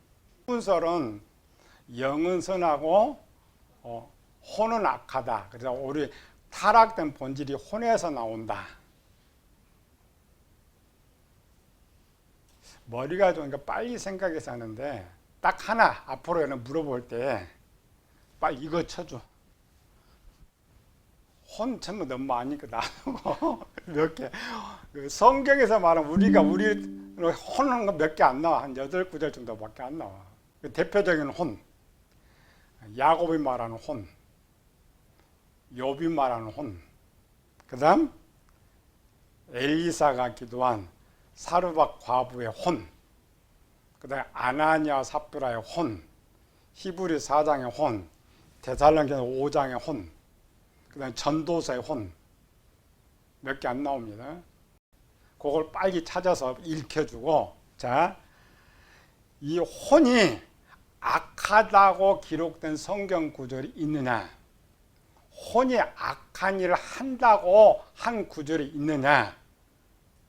3분설은 영은 선하고 혼은 악하다. 그래서 우리 타락된 본질이 혼에서 나온다. 머리가 좋으니까 빨리 생각해서 하는데 딱 하나 앞으로는 물어볼 때 빨리 이거 쳐줘. 혼 전부 너무 많으니까 나누고 몇 개. 성경에서 말하면 우리 혼하는 거 몇 개 안 나와. 한 8-9절 정도밖에 안 나와. 대표적인 혼. 야곱이 말하는 혼. 욥이 말하는 혼. 그 다음 엘리사가 기도한 사르밧 과부의 혼. 그 다음에 아나니아 삽비라의 혼. 히브리 4장의 혼. 데살로니가 5장의 혼. 그 다음에 전도서의 혼. 몇 개 안 나옵니다. 그걸 빨리 찾아서 읽혀주고, 자, 이 혼이 악하다고 기록된 성경 구절이 있느냐? 혼이 악한 일을 한다고 한 구절이 있느냐?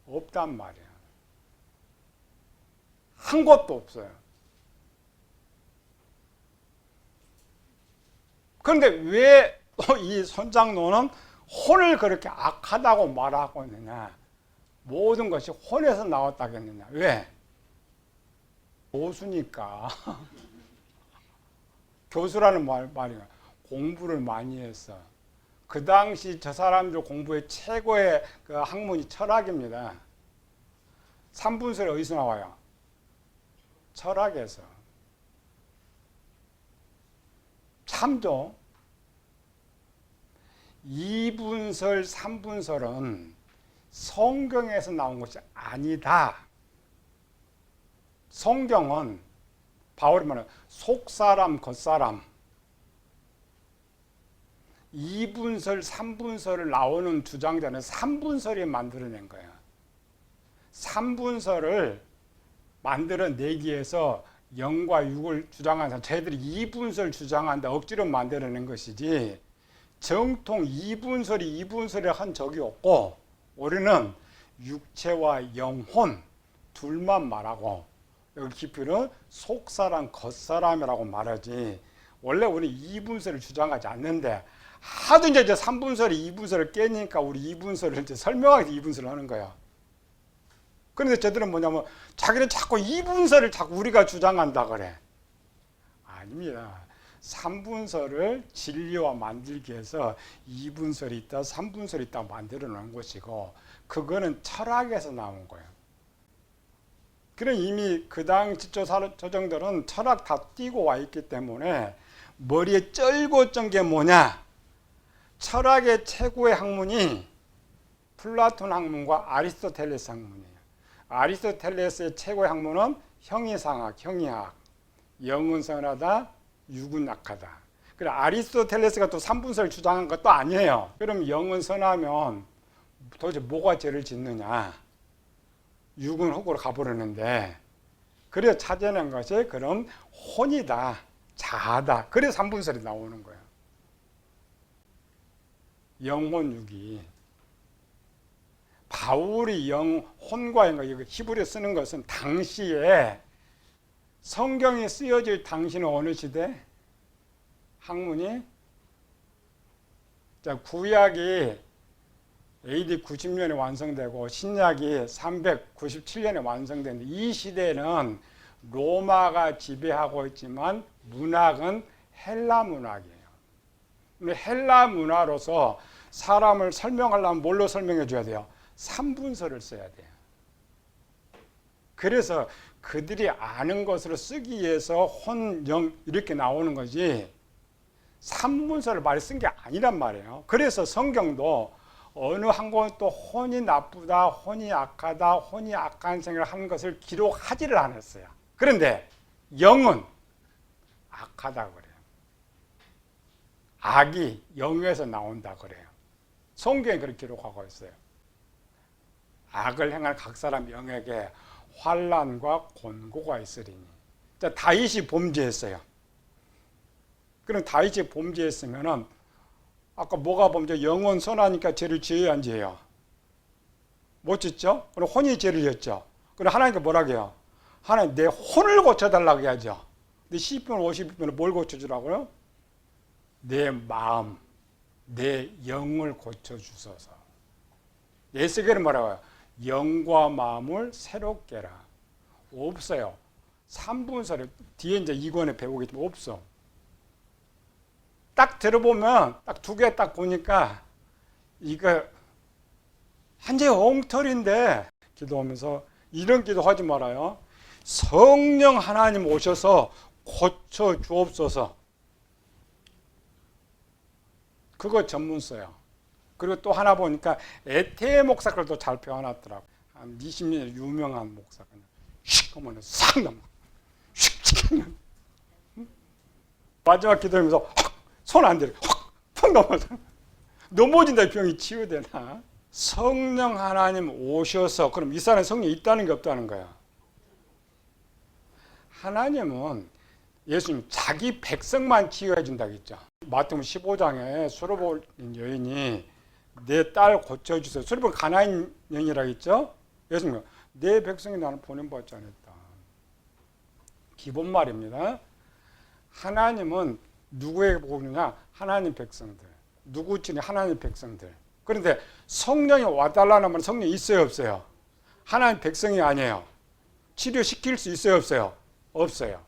없단 말이에요. 한 것도 없어요. 그런데 왜 이 손장로는 혼을 그렇게 악하다고 말하고 있느냐? 모든 것이 혼에서 나왔다겠느냐? 왜? 교수니까. 교수라는 말이야. 공부를 많이 했어. 그 당시 저 사람들 공부의 최고의 그 학문이 철학입니다. 삼분설이 어디서 나와요? 철학에서. 참죠. 이분설, 삼분설은 성경에서 나온 것이 아니다. 성경은 바울이 말하는 속사람, 겉사람, 이분설, 삼분설을 나오는 주장자는 삼분설이 만들어낸 거예요. 삼분설을 만들어내기 위해서 영과 육을 주장한 사람, 저희들이 이분설 주장한다 억지로 만들어낸 것이지 정통 이분설이 한 적이 없고 우리는 육체와 영혼 둘만 말하고 여기 깊이는 속사람, 겉사람이라고 말하지 원래 우리 이분설을 주장하지 않는데 하도 이제 삼분설이 이분설을 깨니까 우리 이분설을 이제 설명하기 위해서 이분설을 하는 거야. 그런데 저들은 뭐냐면 자기는 자꾸 이분설을 자꾸 우리가 주장한다 그래. 아닙니다. 삼분설을 진리와 만들기 위해서 이분설이 있다, 삼분설이 있다 만들어 놓은 것이고 그거는 철학에서 나온 거예요. 그래 이미 그 당시 조정들은 철학 다 띄고 와 있기 때문에 머리에 쩔고 쩐 게 뭐냐? 철학의 최고의 학문이 플라톤 학문과 아리스토텔레스 학문이에요. 아리스토텔레스의 최고의 학문은 형이상학, 형이학, 영은 선하다, 육은 약하다. 그래 아리스토텔레스가 또 삼분설 주장한 것도 아니에요. 그럼 영은 선하면 도대체 뭐가 죄를 짓느냐? 육은 흙으로 가버리는데 그래서 찾아낸 것이 그럼 혼이다, 자아다. 그래서 삼분설이 나오는 거예요. 영혼 육이. 바울이 혼과 영과 히브리어 쓰는 것은 당시에 성경이 쓰여질 당시는 어느 시대? 학문이 자, 구약이 AD 90년에 완성되고 신약이 397년에 완성되는데 이 시대는 로마가 지배하고 있지만 문학은 헬라 문학이에요. 근데 헬라 문화로서 사람을 설명하려면 뭘로 설명해 줘야 돼요? 삼분설을 써야 돼요. 그래서 그들이 아는 것으로 쓰기 위해서 혼, 영 이렇게 나오는 거지 삼분설을 많이 쓴 게 아니란 말이에요. 그래서 성경도 어느 한 곳도 혼이 나쁘다, 혼이 악하다, 혼이 악한 생각을 하는 것을 기록하지를 않았어요. 그런데 영은 악하다 그래요. 악이 영에서 나온다 그래요. 성경에 그렇게 기록하고 있어요. 악을 행할 각 사람 영에게 환난과 곤고가 있으리니. 자, 다윗이 범죄했어요. 그럼 다윗이 범죄했으면은 아까 뭐가 범죄? 영혼 선하니까 죄를 지어야 안 지어요? 못 짓죠? 그럼 혼이 죄를 지었죠. 그럼 하나님께 뭐라고 해요? 하나님 내 혼을 고쳐달라고 해야죠. 근데 10편 50편은 뭘 고쳐주라고요? 내 마음, 내 영을 고쳐주소서. 예수께는 뭐라고 해요? 영과 마음을 새롭게 해라. 없어요. 삼분설을 뒤에 이제 2권에 배우겠지만 없어. 딱 들어보면 딱 두 개 딱 보니까 이거 한제 엉터리인데 기도하면서 이런 기도 하지 말아요. 성령 하나님 오셔서 고쳐 주옵소서. 그거 전문서요. 그리고 또 하나 보니까 에테 목사를 또 잘 표현하더라고. 한 20년 유명한 목사가 슉 하면 싹 넘어. 슉 마지막 기도하면서 손 안 대려. 턱 넘어서 넘어진다. 병이 치유되나? 성령 하나님 오셔서 그럼 이 사람에 성령이 있다는 게 없다는 거야. 하나님은 예수님 자기 백성만 치유해 준다고 했죠. 마태복음 15장에 수르본 여인이 내 딸 고쳐주세요. 수르본 가나안 여인이라고 했죠. 예수님 내 백성이 나는 보냄받지 않았다. 기본 말입니다. 하나님은 누구에게 보고 있느냐? 하나님 백성들. 누구 중에 하나님 백성들. 그런데 성령이 와달라는 말은 성령이 있어요, 없어요? 하나님 백성이 아니에요. 치료시킬 수 있어요, 없어요? 없어요.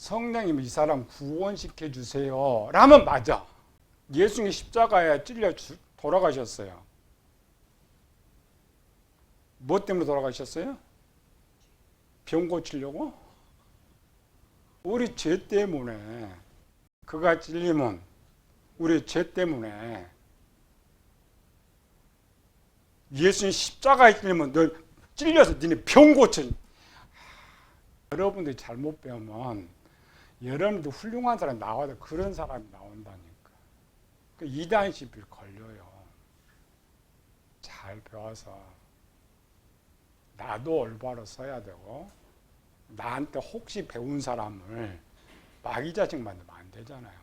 성령님 이 사람 구원시켜 주세요 라면 맞아. 예수님이 십자가에 찔려 돌아가셨어요. 뭐 때문에 돌아가셨어요? 병 고치려고? 우리 죄 때문에. 그가 찔리면 우리 죄 때문에. 예수님 십자가에 찔리면 너 찔려서 너네 병 고쳐. 여러분들이 잘못 배우면 여러분들 훌륭한 사람이 나와도 그런 사람이 나온다니까. 그 이단 시비 걸려요. 잘 배워서 나도 올바로 써야 되고 나한테 혹시 배운 사람을 마귀자식 만들면 안 되잖아요.